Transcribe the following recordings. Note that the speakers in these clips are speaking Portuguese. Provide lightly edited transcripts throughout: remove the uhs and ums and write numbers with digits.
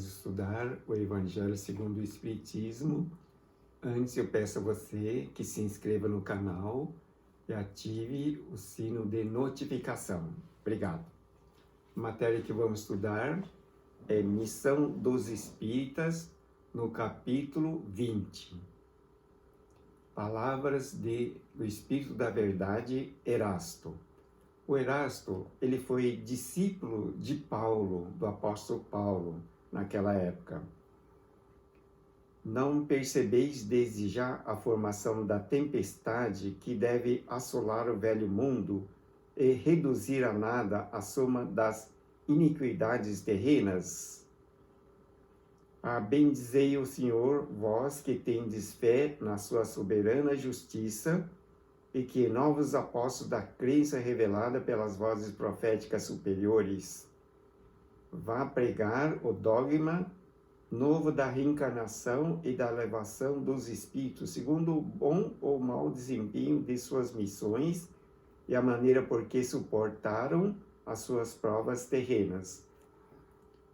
vamos estudar o Evangelho segundo o Espiritismo. Antes eu peço a você que se inscreva no canal e ative o sino de notificação. Obrigado. A matéria que vamos estudar é Missão dos Espíritas, no capítulo 20. Palavras do Espírito da Verdade, Erasto. O Erasto, ele foi discípulo de Paulo, do apóstolo Paulo, naquela época. Não percebeis desde já a formação da tempestade que deve assolar o velho mundo e reduzir a nada a soma das iniquidades terrenas? Bendizei o Senhor, vós que tendes fé na sua soberana justiça, e que novos apóstolos da crença revelada pelas vozes proféticas superiores vá pregar o dogma novo da reencarnação e da elevação dos espíritos, segundo o bom ou mau desempenho de suas missões e a maneira por que suportaram as suas provas terrenas.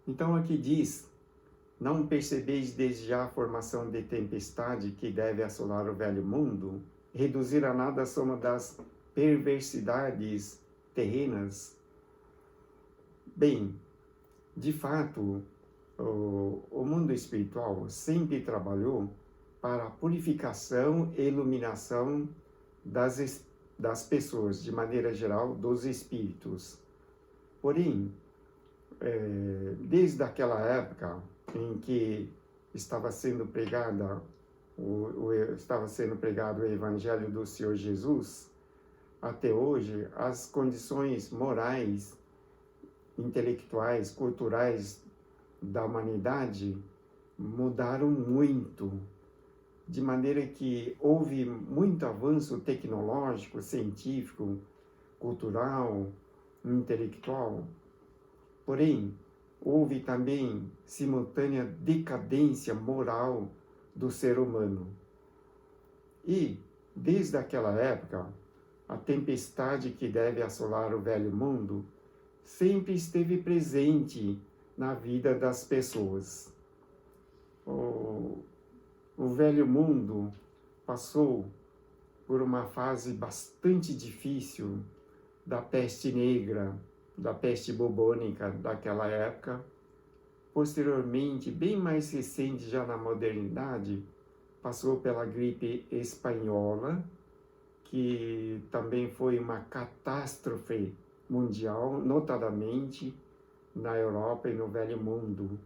Então aqui diz: não percebeis desde já a formação de tempestade que deve assolar o velho mundo, reduzir a nada a soma das perversidades terrenas? Bem, de fato, o mundo espiritual sempre trabalhou para a purificação e iluminação das pessoas, de maneira geral, dos espíritos. Porém, desde aquela época em que estava sendo pregado o Evangelho do Senhor Jesus, até hoje, as condições morais, intelectuais, culturais da humanidade mudaram muito, de maneira que houve muito avanço tecnológico, científico, cultural, intelectual. Porém, houve também simultânea decadência moral do ser humano. E, desde aquela época, a tempestade que deve assolar o velho mundo sempre esteve presente na vida das pessoas. O velho mundo passou por uma fase bastante difícil da peste negra, da peste bubônica daquela época. Posteriormente, bem mais recente, já na modernidade, passou pela gripe espanhola, que também foi uma catástrofe mundial, notadamente na Europa e no Velho Mundo.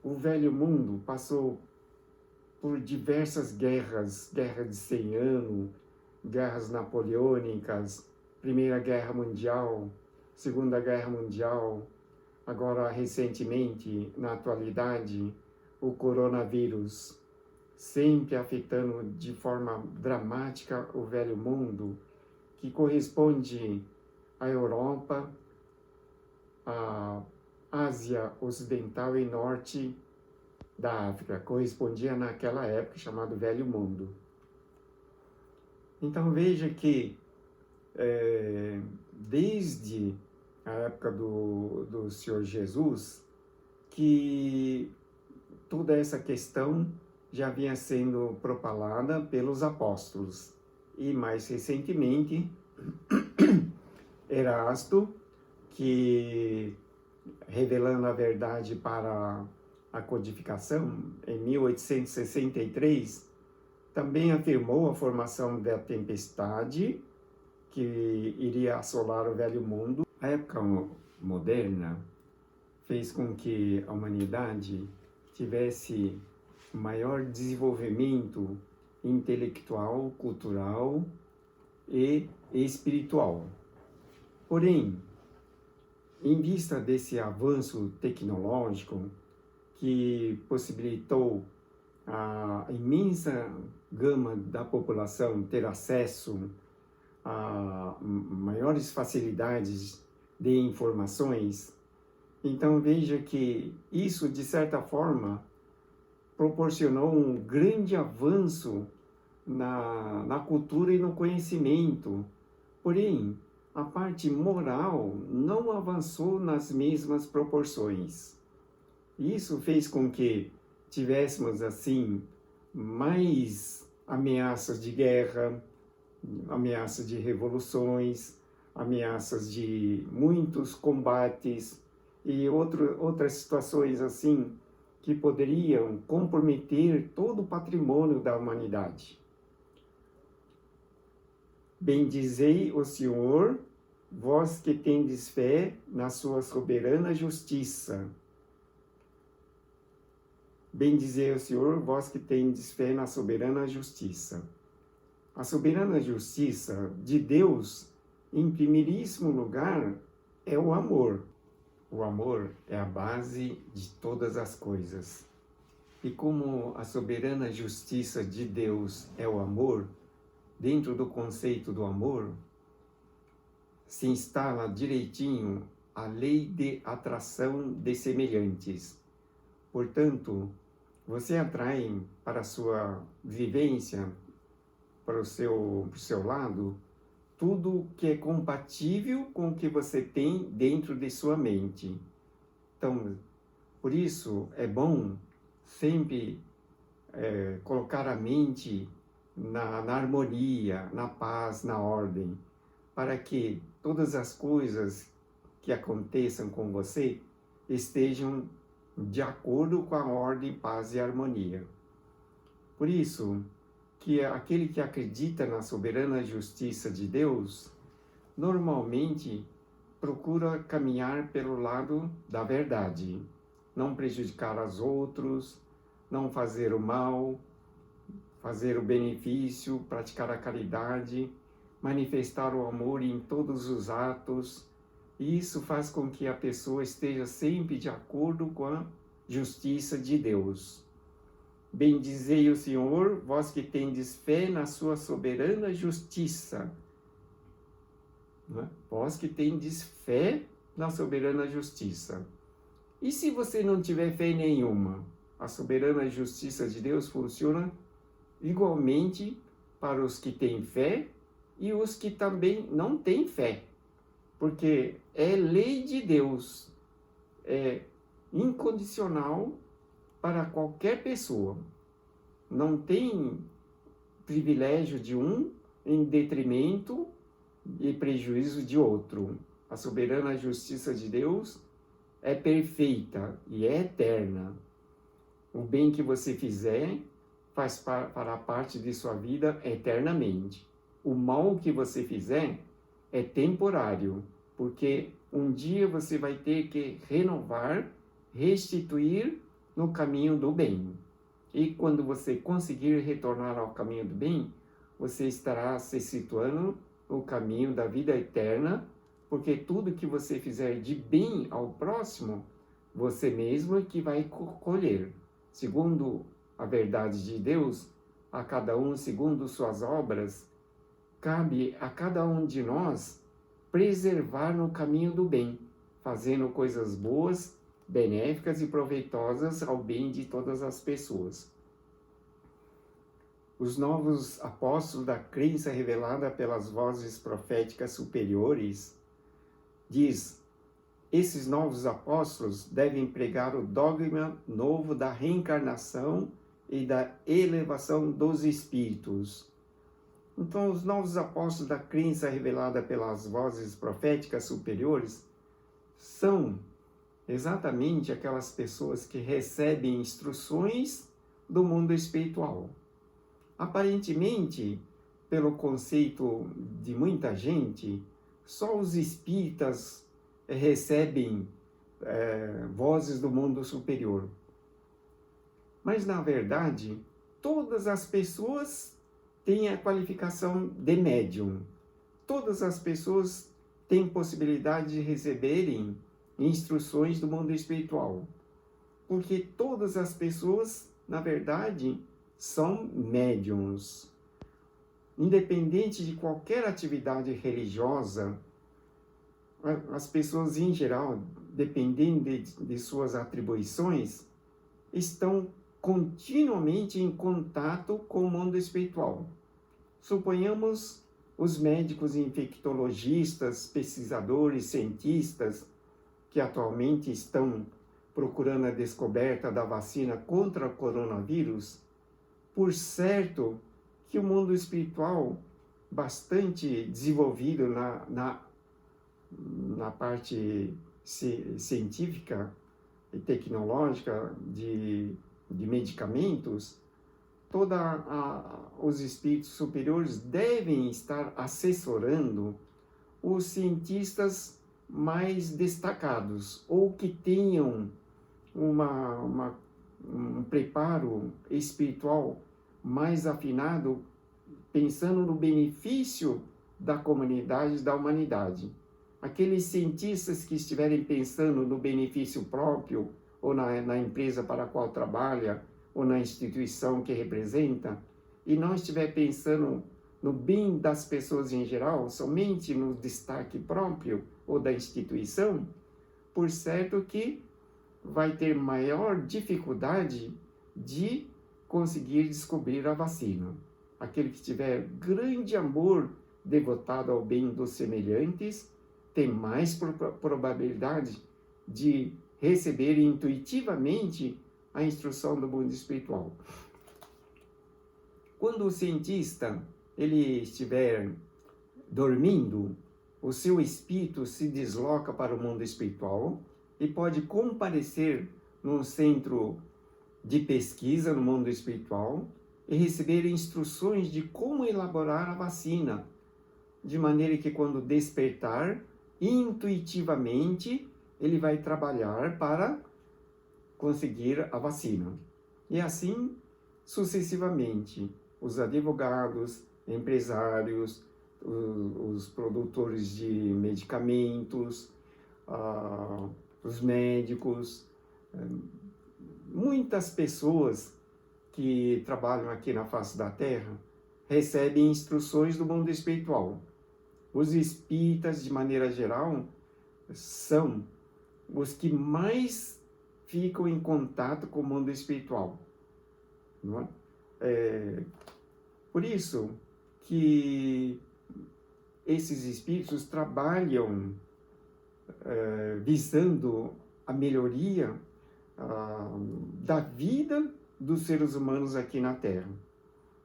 O Velho Mundo passou por diversas guerras, guerra de 100 anos, guerras napoleônicas, Primeira Guerra Mundial, Segunda Guerra Mundial, agora recentemente, na atualidade, o coronavírus, sempre afetando de forma dramática o velho mundo, que corresponde à Europa, à Ásia Ocidental e Norte da África, correspondia naquela época chamado Velho Mundo. Então veja que desde a época do Senhor Jesus, que toda essa questão já vinha sendo propalada pelos apóstolos. E mais recentemente, Erasto, que, revelando a verdade para a codificação, em 1863, também afirmou a formação da tempestade que iria assolar o velho mundo. A época moderna fez com que a humanidade tivesse maior desenvolvimento intelectual, cultural e espiritual. Porém, em vista desse avanço tecnológico que possibilitou a imensa gama da população ter acesso a maiores facilidades de informações, então veja que isso, de certa forma, proporcionou um grande avanço na cultura e no conhecimento. Porém, a parte moral não avançou nas mesmas proporções. Isso fez com que tivéssemos, assim, mais ameaças de guerra, ameaças de revoluções, ameaças de muitos combates e outras situações assim que poderiam comprometer todo o patrimônio da humanidade. Bendizei o Senhor, vós que tendes fé na sua soberana justiça. Bendizei o Senhor, vós que tendes fé na soberana justiça. A soberana justiça de Deus, em primeiríssimo lugar, é o amor. O amor é a base de todas as coisas. E como a soberana justiça de Deus é o amor, dentro do conceito do amor, se instala direitinho a lei de atração de semelhantes. Portanto, você atrai para a sua vivência, para o seu lado, tudo que é compatível com o que você tem dentro de sua mente. Então, por isso é bom sempre colocar a mente na harmonia, na paz, na ordem, para que todas as coisas que aconteçam com você estejam de acordo com a ordem, paz e harmonia. Por isso, que aquele que acredita na soberana justiça de Deus, normalmente procura caminhar pelo lado da verdade, não prejudicar os outros, não fazer o mal, fazer o benefício, praticar a caridade, manifestar o amor em todos os atos, e isso faz com que a pessoa esteja sempre de acordo com a justiça de Deus. Bendizei o Senhor, vós que tendes fé na sua soberana justiça. Vós que tendes fé na soberana justiça. E se você não tiver fé nenhuma? A soberana justiça de Deus funciona igualmente para os que têm fé e os que também não têm fé. Porque é lei de Deus, é incondicional para qualquer pessoa. Não tem privilégio de um em detrimento e prejuízo de outro. A soberana justiça de Deus é perfeita e é eterna. O bem que você fizer fará parte de sua vida eternamente. O mal que você fizer é temporário, porque um dia você vai ter que renovar, restituir no caminho do bem. E quando você conseguir retornar ao caminho do bem, você estará se situando no caminho da vida eterna, porque tudo que você fizer de bem ao próximo, você mesmo é que vai colher. Segundo a verdade de Deus, a cada um segundo suas obras, cabe a cada um de nós preservar no caminho do bem, fazendo coisas boas, benéficas e proveitosas ao bem de todas as pessoas. Os novos apóstolos da crença revelada pelas vozes proféticas superiores diz: esses novos apóstolos devem pregar o dogma novo da reencarnação e da elevação dos espíritos. Então, os novos apóstolos da crença revelada pelas vozes proféticas superiores são exatamente aquelas pessoas que recebem instruções do mundo espiritual. Aparentemente, pelo conceito de muita gente, só os espíritas recebem vozes do mundo superior. Mas, na verdade, todas as pessoas têm a qualificação de médium. Todas as pessoas têm possibilidade de receberem instruções do mundo espiritual. Porque todas as pessoas, na verdade, são médiums. Independente de qualquer atividade religiosa, as pessoas em geral, dependendo de suas atribuições, estão continuamente em contato com o mundo espiritual. Suponhamos os médicos infectologistas, pesquisadores, cientistas que atualmente estão procurando a descoberta da vacina contra o coronavírus, por certo que o mundo espiritual, bastante desenvolvido na parte científica e tecnológica de medicamentos, os espíritos superiores devem estar assessorando os cientistas mais destacados ou que tenham um preparo espiritual mais afinado, pensando no benefício da comunidade, da humanidade. Aqueles cientistas que estiverem pensando no benefício próprio, ou na empresa para a qual trabalha, ou na instituição que representa, e não estiver pensando no bem das pessoas em geral, somente no destaque próprio ou da instituição, por certo que vai ter maior dificuldade de conseguir descobrir a vacina. Aquele que tiver grande amor devotado ao bem dos semelhantes tem mais probabilidade de receber intuitivamente a instrução do mundo espiritual. Quando o cientista ele estiver dormindo, o seu espírito se desloca para o mundo espiritual e pode comparecer num centro de pesquisa no mundo espiritual e receber instruções de como elaborar a vacina, de maneira que quando despertar, intuitivamente, ele vai trabalhar para conseguir a vacina. E assim, sucessivamente, os advogados, empresários, os produtores de medicamentos, os médicos, muitas pessoas que trabalham aqui na face da Terra recebem instruções do mundo espiritual. Os espíritas, de maneira geral, são os que mais ficam em contato com o mundo espiritual. Não é? Por isso que esses espíritos trabalham visando a melhoria da vida dos seres humanos aqui na Terra.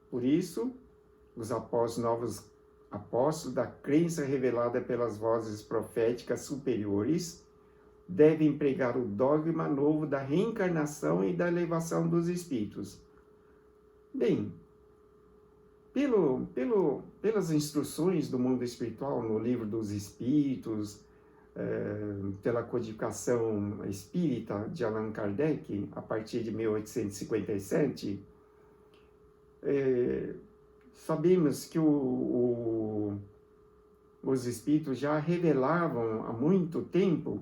Por isso, os novos apóstolos da crença revelada pelas vozes proféticas superiores devem pregar o dogma novo da reencarnação e da elevação dos espíritos. Bem, pelas instruções do mundo espiritual no livro dos Espíritos, pela codificação espírita de Allan Kardec, a partir de 1857, sabemos que os espíritos já revelavam há muito tempo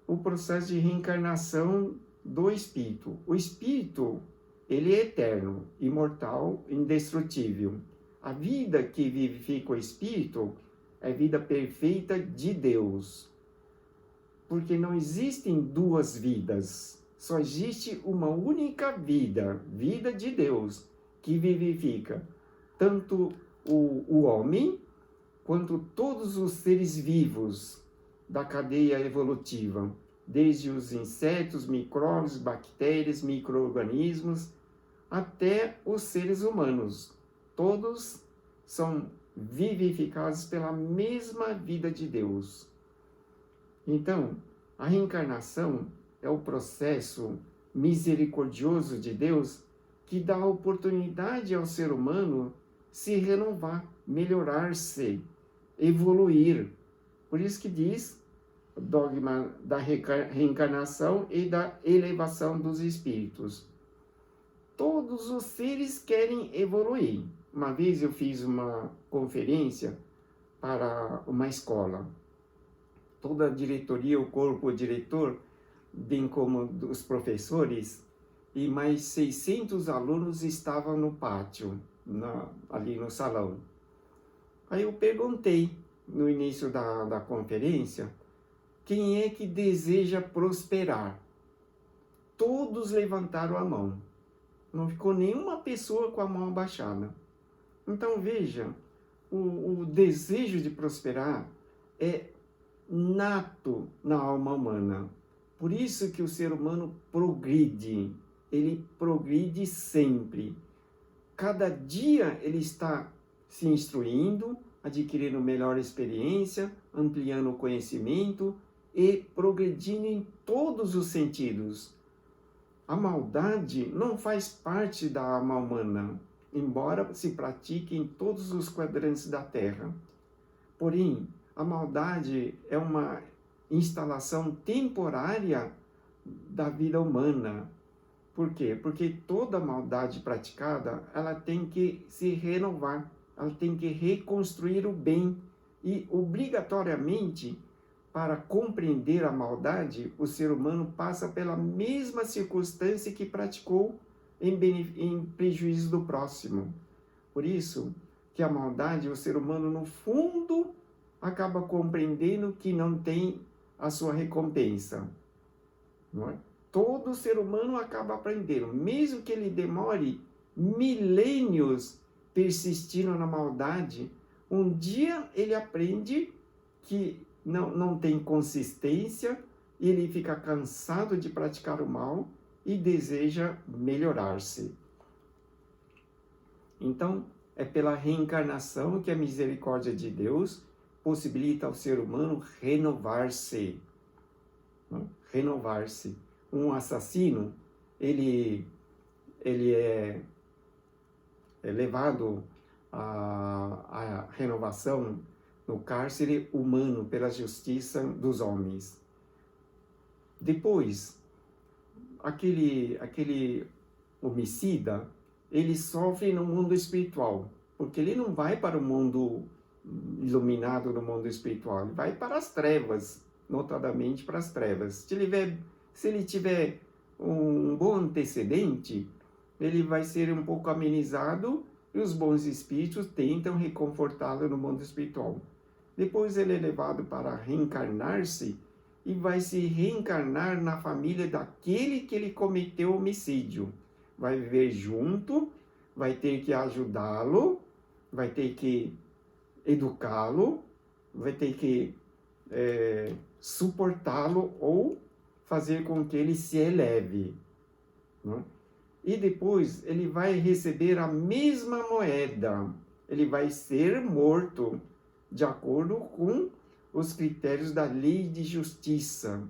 o processo de reencarnação do espírito. O espírito, ele é eterno, imortal, indestrutível. A vida que vivifica o espírito é vida perfeita de Deus. Porque não existem duas vidas, só existe uma única vida, vida de Deus, que vivifica tanto o homem quanto todos os seres vivos da cadeia evolutiva, desde os insetos, micróbios, bactérias, micro-organismos, até os seres humanos. Todos são vivificados pela mesma vida de Deus. Então, a reencarnação é o processo misericordioso de Deus que dá a oportunidade ao ser humano se renovar, melhorar-se, evoluir. Por isso que diz o dogma da reencarnação e da elevação dos espíritos. Todos os seres querem evoluir. Uma vez eu fiz uma conferência para uma escola. Toda a diretoria, o corpo diretor, bem como os professores, e mais 600 alunos estavam no pátio, ali no salão. Aí eu perguntei, no início da conferência, quem é que deseja prosperar? Todos levantaram a mão. Não ficou nenhuma pessoa com a mão abaixada. Então veja, o desejo de prosperar é nato na alma humana. Por isso que o ser humano progride, ele progride sempre. Cada dia ele está se instruindo, adquirindo melhor experiência, ampliando o conhecimento e progredindo em todos os sentidos. A maldade não faz parte da alma humana, embora se pratique em todos os quadrantes da Terra. Porém, a maldade é uma instalação temporária da vida humana. Por quê? Porque toda maldade praticada, ela tem que se renovar, ela tem que reconstruir o bem. E, obrigatoriamente, para compreender a maldade, o ser humano passa pela mesma circunstância que praticou em prejuízo do próximo. Por isso que a maldade, o ser humano, no fundo, acaba compreendendo que não tem a sua recompensa. Não é? Todo ser humano acaba aprendendo, mesmo que ele demore milênios persistindo na maldade, um dia ele aprende que não tem consistência, ele fica cansado de praticar o mal e deseja melhorar-se. Então, é pela reencarnação que a misericórdia de Deus possibilita ao ser humano renovar-se. Renovar-se. Um assassino, ele é levado à renovação no cárcere humano pela justiça dos homens. Depois, aquele homicida, ele sofre no mundo espiritual, porque ele não vai para o mundo iluminado no mundo espiritual, ele vai para as trevas, notadamente para as trevas. Se ele tiver um bom antecedente, ele vai ser um pouco amenizado e os bons espíritos tentam reconfortá-lo no mundo espiritual. Depois ele é levado para reencarnar-se e vai se reencarnar na família daquele que ele cometeu homicídio. Vai viver junto, vai ter que ajudá-lo, vai ter que educá-lo, vai ter que suportá-lo ou fazer com que ele se eleve. Não? E depois ele vai receber a mesma moeda, ele vai ser morto, de acordo com os critérios da lei de justiça.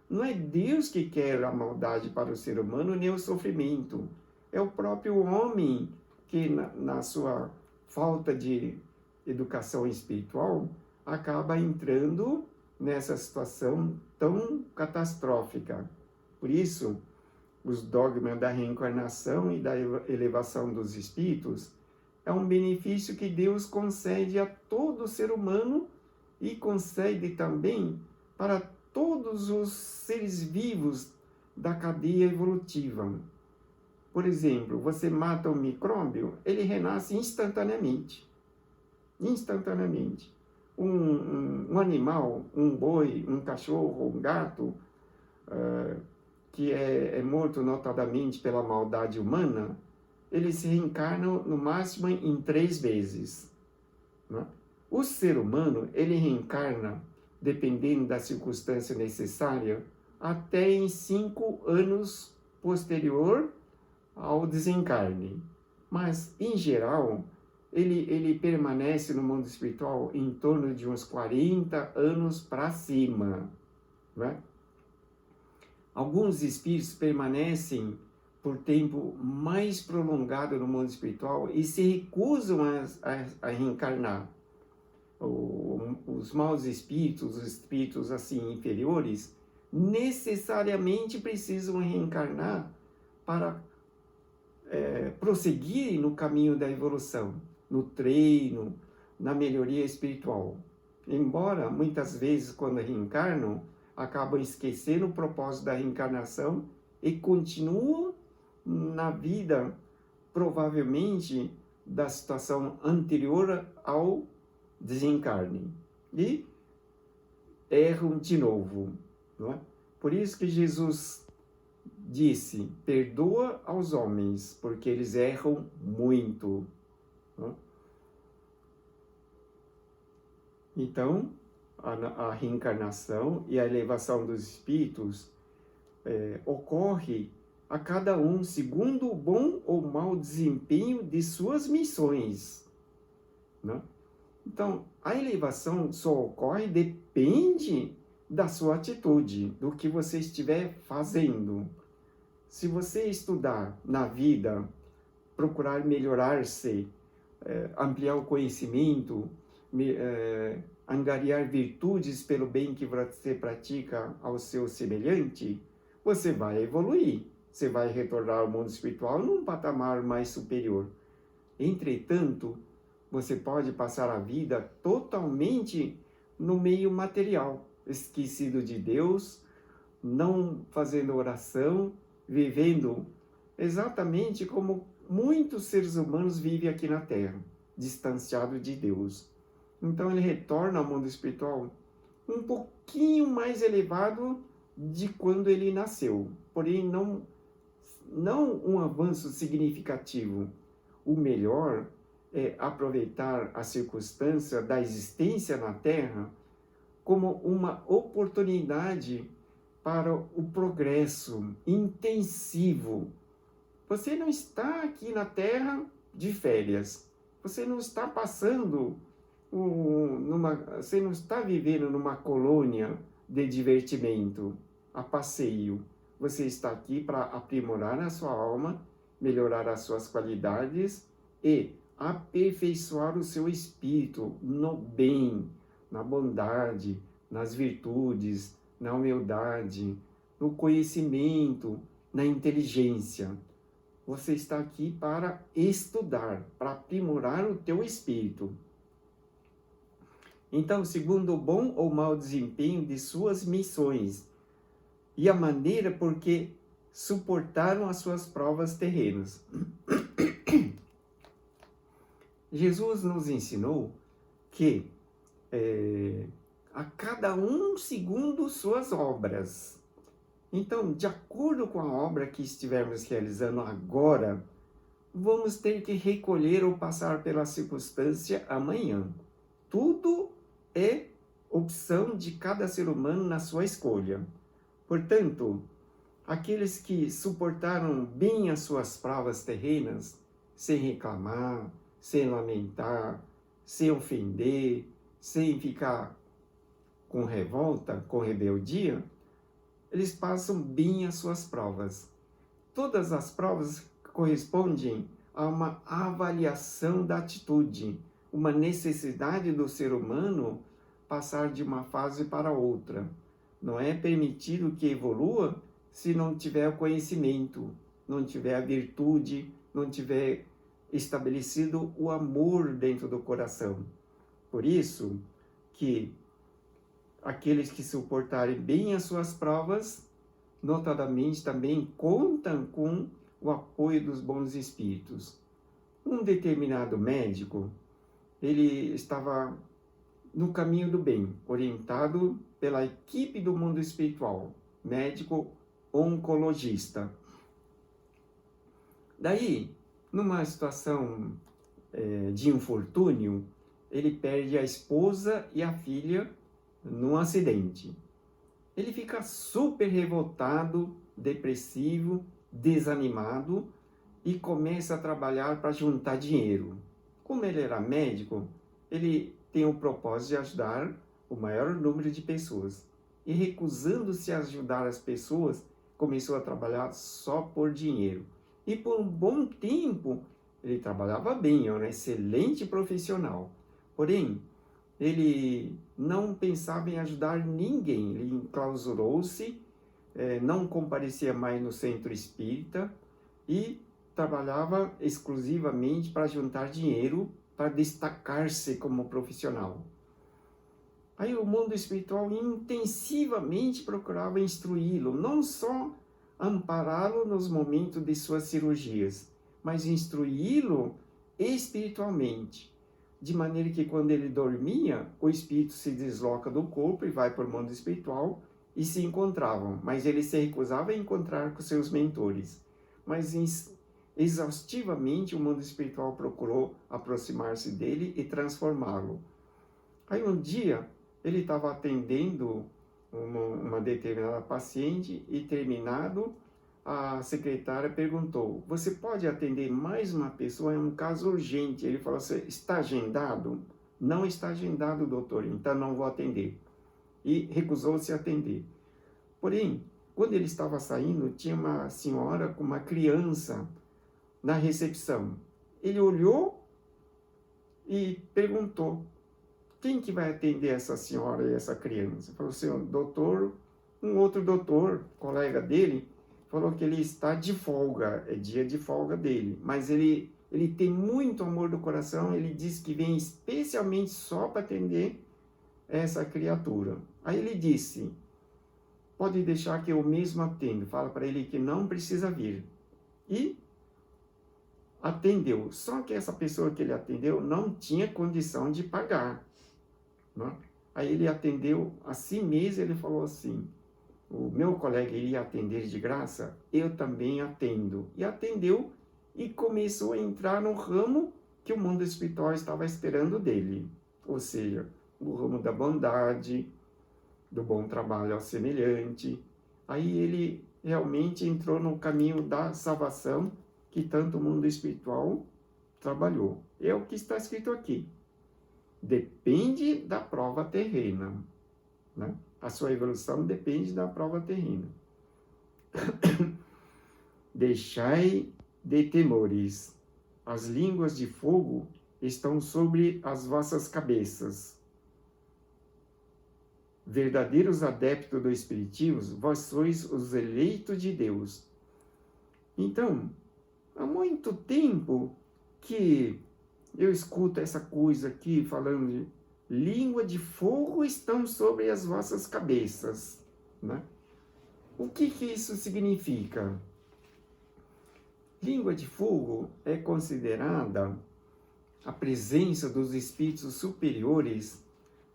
Não é Deus que quer a maldade para o ser humano, nem o sofrimento. É o próprio homem que, na sua falta de educação espiritual, acaba entrando nessa situação tão catastrófica. Por isso, os dogmas da reencarnação e da elevação dos espíritos é um benefício que Deus concede a todo ser humano e concede também para todos os seres vivos da cadeia evolutiva. Por exemplo, você mata um micróbio, ele renasce instantaneamente. Instantaneamente. Um animal, um boi, um cachorro, um gato, que é morto notadamente pela maldade humana, eles se reencarnam no máximo em 3 vezes. Né? O ser humano, ele reencarna, dependendo da circunstância necessária, até em 5 anos posterior ao desencarne. Mas, em geral, ele permanece no mundo espiritual em torno de uns 40 anos para cima. Né? Alguns espíritos permanecem por tempo mais prolongado no mundo espiritual e se recusam a reencarnar. Os maus espíritos, os espíritos assim inferiores, necessariamente precisam reencarnar para prosseguir no caminho da evolução, no treino, na melhoria espiritual. Embora, muitas vezes, quando reencarnam, acabam esquecendo o propósito da reencarnação e continuam na vida, provavelmente, da situação anterior ao desencarne. E erram de novo. Não é? Por isso que Jesus disse, perdoa aos homens, porque eles erram muito. Não é? Então, a reencarnação e a elevação dos espíritos ocorre a cada um segundo o bom ou mau desempenho de suas missões, né? Então, a elevação só ocorre, depende da sua atitude, do que você estiver fazendo. Se você estudar na vida, procurar melhorar-se, ampliar o conhecimento, angariar virtudes pelo bem que você pratica ao seu semelhante, você vai evoluir. Você vai retornar ao mundo espiritual num patamar mais superior. Entretanto, você pode passar a vida totalmente no meio material, esquecido de Deus, não fazendo oração, vivendo exatamente como muitos seres humanos vivem aqui na Terra, distanciado de Deus. Então ele retorna ao mundo espiritual um pouquinho mais elevado de quando ele nasceu, porém não um avanço significativo. O melhor é aproveitar a circunstância da existência na Terra como uma oportunidade para o progresso intensivo. Você não está aqui na Terra de férias. Você não está passando você não está vivendo numa colônia de divertimento, a passeio. Você está aqui para aprimorar a sua alma, melhorar as suas qualidades e aperfeiçoar o seu espírito no bem, na bondade, nas virtudes, na humildade, no conhecimento, na inteligência. Você está aqui para estudar, para aprimorar o teu espírito. Então, segundo o bom ou mau desempenho de suas missões e a maneira por que suportaram as suas provas terrenas. Jesus nos ensinou que a cada um segundo suas obras. Então, de acordo com a obra que estivermos realizando agora, vamos ter que recolher ou passar pela circunstância amanhã. Tudo é opção de cada ser humano na sua escolha. Portanto, aqueles que suportaram bem as suas provas terrenas, sem reclamar, sem lamentar, sem ofender, sem ficar com revolta, com rebeldia, eles passam bem as suas provas. Todas as provas correspondem a uma avaliação da atitude, uma necessidade do ser humano passar de uma fase para outra. Não é permitido que evolua se não tiver o conhecimento, não tiver a virtude, não tiver estabelecido o amor dentro do coração. Por isso que aqueles que suportarem bem as suas provas, notadamente também contam com o apoio dos bons espíritos. Um determinado médico, ele estava no caminho do bem, orientado pela equipe do mundo espiritual, médico oncologista. Daí, numa situação de infortúnio, ele perde a esposa e a filha num acidente. Ele fica super revoltado, depressivo, desanimado e começa a trabalhar para juntar dinheiro. Como ele era médico, ele tem o propósito de ajudar o maior número de pessoas. E recusando-se a ajudar as pessoas, começou a trabalhar só por dinheiro. E por um bom tempo, ele trabalhava bem, era um excelente profissional. Porém, ele não pensava em ajudar ninguém. Ele enclausurou-se, não comparecia mais no centro espírita e trabalhava exclusivamente para juntar dinheiro, para destacar-se como profissional. Aí o mundo espiritual intensivamente procurava instruí-lo, não só ampará-lo nos momentos de suas cirurgias, mas instruí-lo espiritualmente, de maneira que quando ele dormia, o espírito se desloca do corpo e vai para o mundo espiritual e se encontravam, mas ele se recusava a encontrar com seus mentores. Mas exaustivamente o mundo espiritual procurou aproximar-se dele e transformá-lo. Aí um dia ele estava atendendo uma determinada paciente e terminado, a secretária perguntou: você pode atender mais uma pessoa? É um caso urgente. Ele falou assim: está agendado? Não está agendado, doutor, então não vou atender. E recusou-se a atender. Porém, quando ele estava saindo, tinha uma senhora com uma criança na recepção. Ele olhou e perguntou: quem que vai atender essa senhora e essa criança? Falou assim: doutor, um outro doutor, colega dele, falou que ele está de folga, é dia de folga dele, mas ele tem muito amor do coração, ele diz que vem especialmente só para atender essa criatura. Aí ele disse: pode deixar que eu mesmo atendo, fala para ele que não precisa vir. E atendeu, só que essa pessoa que ele atendeu não tinha condição de pagar, né? Aí ele atendeu a si mesmo, ele falou assim: o meu colega iria atender de graça, eu também atendo. E atendeu e começou a entrar no ramo que o mundo espiritual estava esperando dele. Ou seja, o ramo da bondade, do bom trabalho ao semelhante. Aí ele realmente entrou no caminho da salvação que tanto o mundo espiritual trabalhou. É o que está escrito aqui. Depende da prova terrena, né? A sua evolução depende da prova terrena. Deixai de temores. As línguas de fogo estão sobre as vossas cabeças. Verdadeiros adeptos do Espiritismo, vós sois os eleitos de Deus. Então, há muito tempo que eu escuto essa coisa aqui falando de língua de fogo estão sobre as vossas cabeças, né? O que isso significa? Língua de fogo é considerada a presença dos espíritos superiores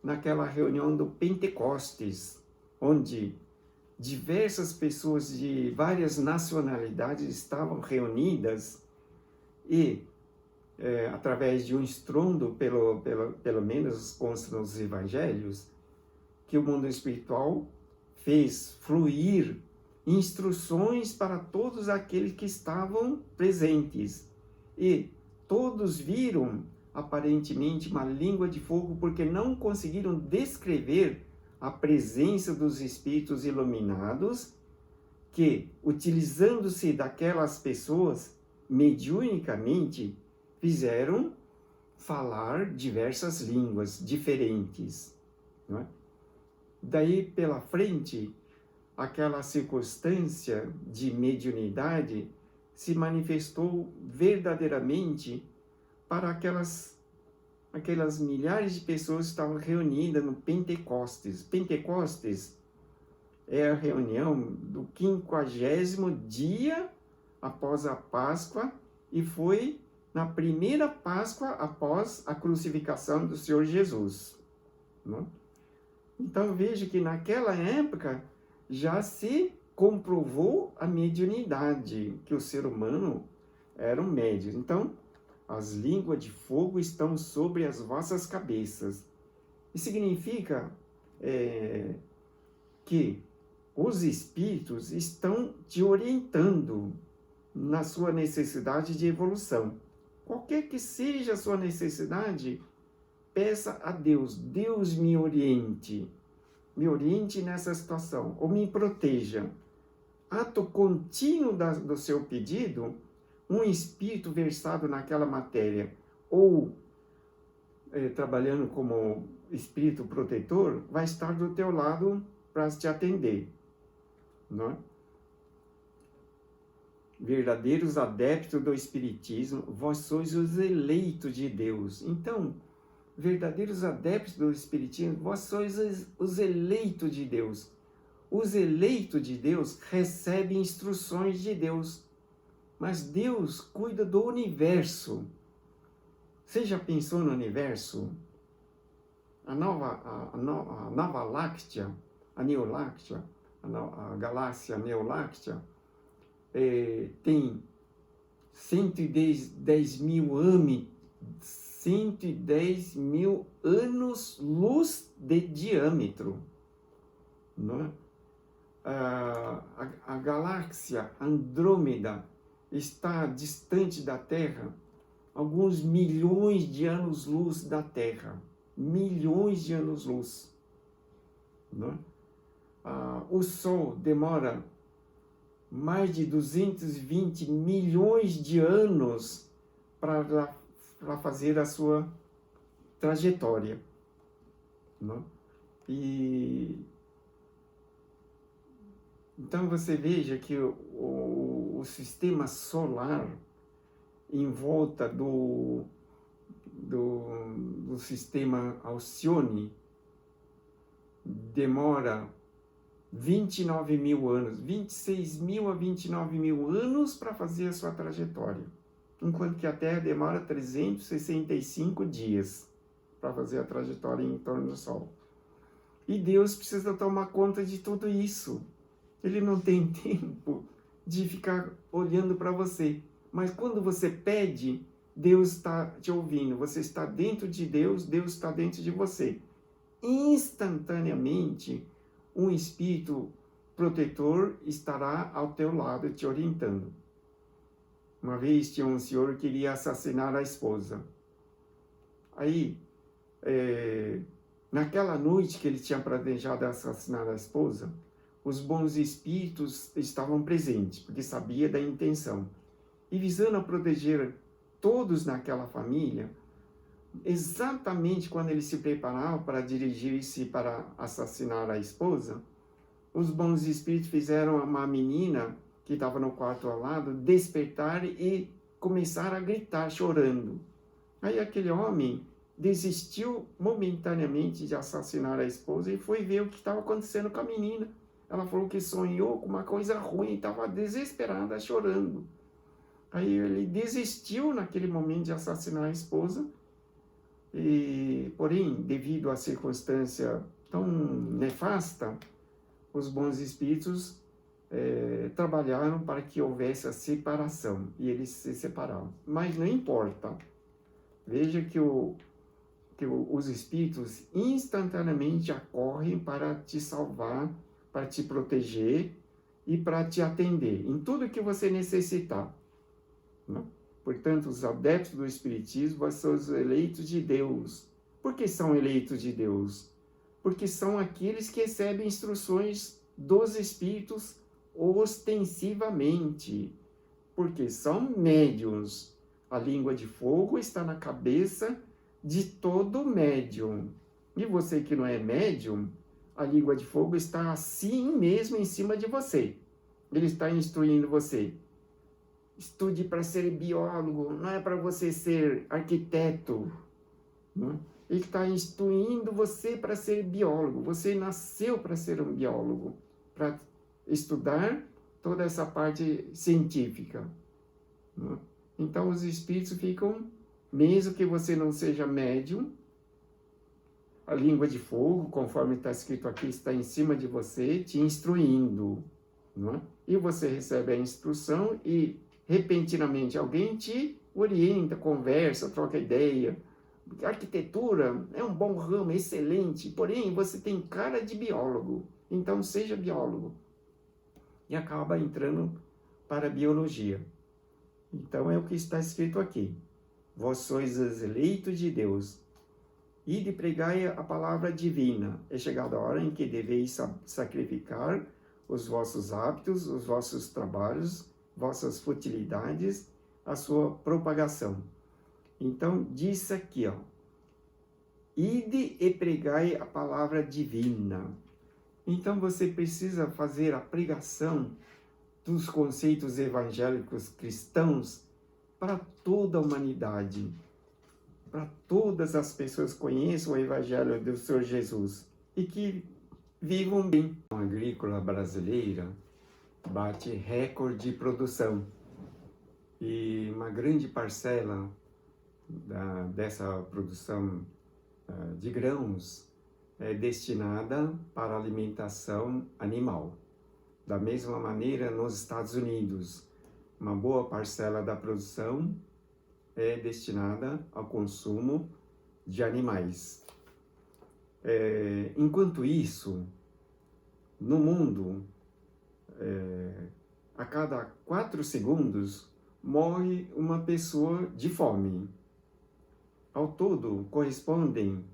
naquela reunião do Pentecostes, onde diversas pessoas de várias nacionalidades estavam reunidas e através de um estrondo, pelo menos consta nos evangelhos, que o mundo espiritual fez fluir instruções para todos aqueles que estavam presentes. E todos viram, aparentemente, uma língua de fogo, porque não conseguiram descrever a presença dos espíritos iluminados, que, utilizando-se daquelas pessoas, mediunicamente, fizeram falar diversas línguas diferentes, não é? Daí pela frente, aquela circunstância de mediunidade se manifestou verdadeiramente para aquelas milhares de pessoas que estavam reunidas no Pentecostes. Pentecostes é a reunião do 50º dia após a Páscoa e foi na primeira Páscoa após a crucificação do Senhor Jesus, não? Então veja que naquela época já se comprovou a mediunidade, que o ser humano era um médium. Então, as línguas de fogo estão sobre as vossas cabeças. Isso significa que os espíritos estão te orientando na sua necessidade de evolução. Qualquer que seja a sua necessidade, peça a Deus. Deus me oriente nessa situação, ou me proteja. Ato contínuo do seu pedido, um espírito versado naquela matéria, ou trabalhando como espírito protetor, vai estar do teu lado para te atender, não é? Verdadeiros adeptos do Espiritismo, vós sois os eleitos de Deus. Então, verdadeiros adeptos do Espiritismo, vós sois os eleitos de Deus. Os eleitos de Deus recebem instruções de Deus, mas Deus cuida do universo. Você já pensou no universo? A Nova Láctea, a Neoláctea, a galáxia Neoláctea, tem 110 mil 110 mil anos-luz de diâmetro. Não é? A galáxia Andrômeda está distante da Terra alguns milhões de anos-luz da Terra. Milhões de anos-luz. Não é? O Sol demora mais de 220 milhões de anos para fazer a sua trajetória. Não? Então você veja que o sistema solar em volta do sistema Alcione demora 29 mil anos, 26 mil a 29 mil anos para fazer a sua trajetória, enquanto que a Terra demora 365 dias para fazer a trajetória em torno do Sol. E Deus precisa tomar conta de tudo isso. Ele não tem tempo de ficar olhando para você. Mas quando você pede, Deus está te ouvindo. Você está dentro de Deus, Deus está dentro de você. Instantaneamente, um espírito protetor estará ao teu lado te orientando. Uma vez tinha um senhor que queria assassinar a esposa. Aí, naquela noite que ele tinha planejado assassinar a esposa, os bons espíritos estavam presentes, porque sabia da intenção. E visando a proteger todos naquela família, exatamente quando ele se preparava para dirigir-se para assassinar a esposa, os bons espíritos fizeram uma menina que estava no quarto ao lado despertar e começar a gritar, chorando. Aí aquele homem desistiu momentaneamente de assassinar a esposa e foi ver o que estava acontecendo com a menina. Ela falou que sonhou com uma coisa ruim, estava desesperada, chorando. Aí ele desistiu naquele momento de assassinar a esposa, porém, devido à circunstância tão nefasta, os bons espíritos trabalharam para que houvesse a separação, e eles se separaram. Mas não importa. Veja que os espíritos instantaneamente acorrem para te salvar, para te proteger e para te atender em tudo que você necessitar. Não? Portanto, os adeptos do Espiritismo são os eleitos de Deus. Por que são eleitos de Deus? Porque são aqueles que recebem instruções dos Espíritos ostensivamente. Porque são médiuns. A língua de fogo está na cabeça de todo médium. E você que não é médium, a língua de fogo está assim mesmo em cima de você. Ele está instruindo você. Estude para ser biólogo, não é para você ser arquiteto. Não é? Ele está instruindo você para ser biólogo. Você nasceu para ser um biólogo, para estudar toda essa parte científica. Não é? Então os espíritos ficam, mesmo que você não seja médium, a língua de fogo, conforme está escrito aqui, está em cima de você, te instruindo. Não é? E você recebe a instrução e repentinamente alguém te orienta, conversa, troca ideia. A arquitetura é um bom ramo, excelente, porém você tem cara de biólogo, então seja biólogo. E acaba entrando para a biologia. Então é o que está escrito aqui. Vós sois os eleitos de Deus. Ide pregai a palavra divina. É chegada a hora em que deveis sacrificar os vossos hábitos, os vossos trabalhos, vossas futilidades, a sua propagação. Então, diz aqui, ó, ide e pregai a palavra divina. Então, você precisa fazer a pregação dos conceitos evangélicos cristãos para toda a humanidade, para todas as pessoas que conheçam o evangelho do Senhor Jesus e que vivam bem. A agrícola brasileira bate recorde de produção e uma grande parcela dessa produção de grãos é destinada para alimentação animal. Da mesma maneira, nos Estados Unidos, uma boa parcela da produção é destinada ao consumo de animais. Enquanto isso, no mundo, a cada 4 segundos, morre uma pessoa de fome. Ao todo, correspondem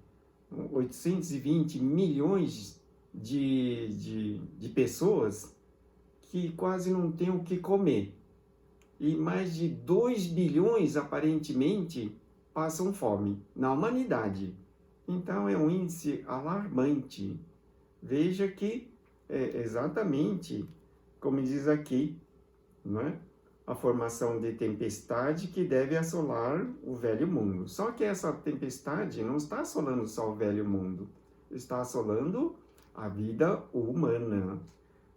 820 milhões de pessoas que quase não têm o que comer. E mais de 2 bilhões, aparentemente, passam fome na humanidade. Então, é um índice alarmante. Veja que é exatamente como diz aqui, não é? A formação de tempestade que deve assolar o velho mundo. Só que essa tempestade não está assolando só o velho mundo, está assolando a vida humana,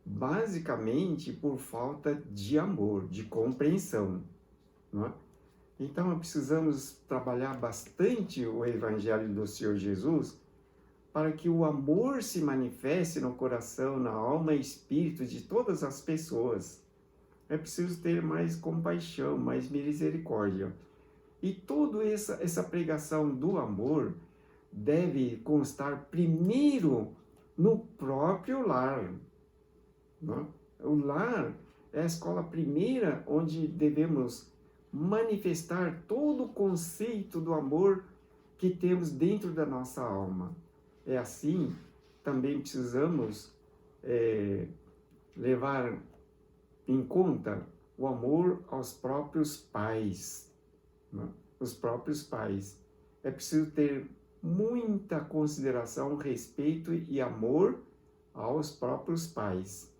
basicamente por falta de amor, de compreensão, não é? Então precisamos trabalhar bastante o Evangelho do Senhor Jesus para que o amor se manifeste no coração, na alma e espírito de todas as pessoas. É preciso ter mais compaixão, mais misericórdia. E toda essa pregação do amor deve constar primeiro no próprio lar. Não? O lar é a escola primeira onde devemos manifestar todo o conceito do amor que temos dentro da nossa alma. É assim, também precisamos levar em conta o amor aos próprios pais. Né? Os próprios pais. É preciso ter muita consideração, respeito e amor aos próprios pais.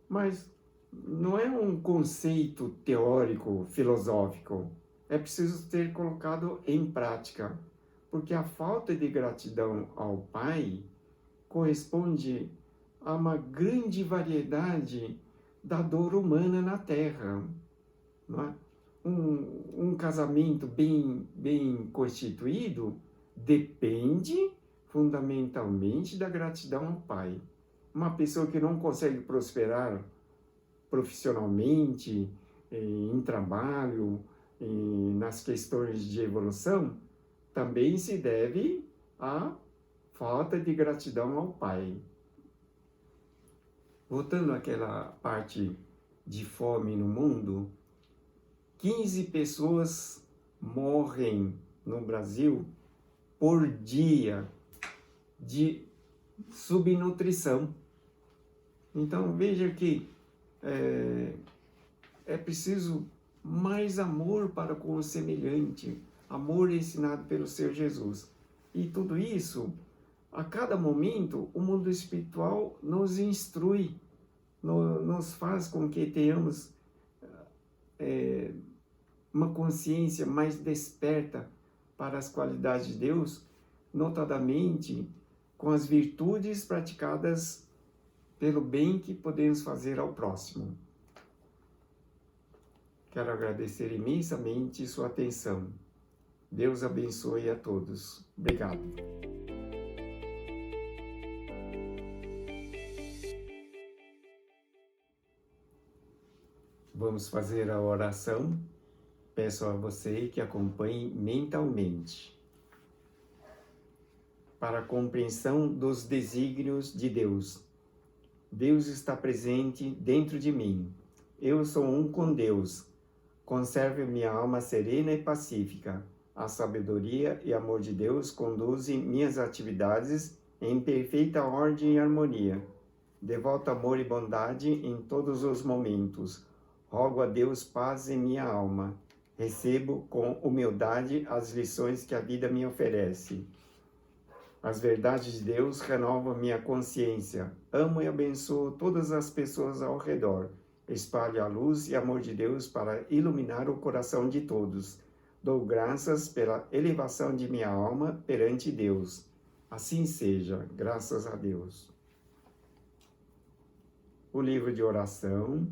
Mas não é um conceito teórico, filosófico. É preciso ter colocado em prática. Porque a falta de gratidão ao pai corresponde a uma grande variedade da dor humana na Terra. Não é? Um casamento bem constituído depende fundamentalmente da gratidão ao pai. Uma pessoa que não consegue prosperar profissionalmente, em trabalho, nas questões de evolução, também se deve à falta de gratidão ao pai. Voltando àquela parte de fome no mundo, 15 pessoas morrem no Brasil por dia de subnutrição. Então veja que é preciso mais amor para com o semelhante, amor ensinado pelo Senhor Jesus. E tudo isso, a cada momento, o mundo espiritual nos instrui, nos faz com que tenhamos uma consciência mais desperta para as qualidades de Deus, notadamente com as virtudes praticadas pelo bem que podemos fazer ao próximo. Quero agradecer imensamente sua atenção. Deus abençoe a todos. Obrigado. Vamos fazer a oração. Peço a você que acompanhe mentalmente. Para a compreensão dos desígnios de Deus. Deus está presente dentro de mim. Eu sou um com Deus. Conserve minha alma serena e pacífica. A sabedoria e amor de Deus conduzem minhas atividades em perfeita ordem e harmonia. Devoto amor e bondade em todos os momentos. Rogo a Deus paz em minha alma. Recebo com humildade as lições que a vida me oferece. As verdades de Deus renovam minha consciência. Amo e abençoo todas as pessoas ao redor. Espalho a luz e amor de Deus para iluminar o coração de todos. Dou graças pela elevação de minha alma perante Deus. Assim seja, graças a Deus. O livro de oração,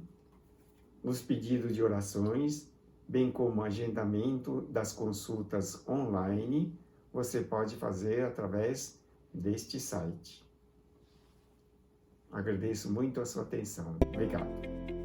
os pedidos de orações, bem como o agendamento das consultas online, você pode fazer através deste site. Agradeço muito a sua atenção. Obrigado.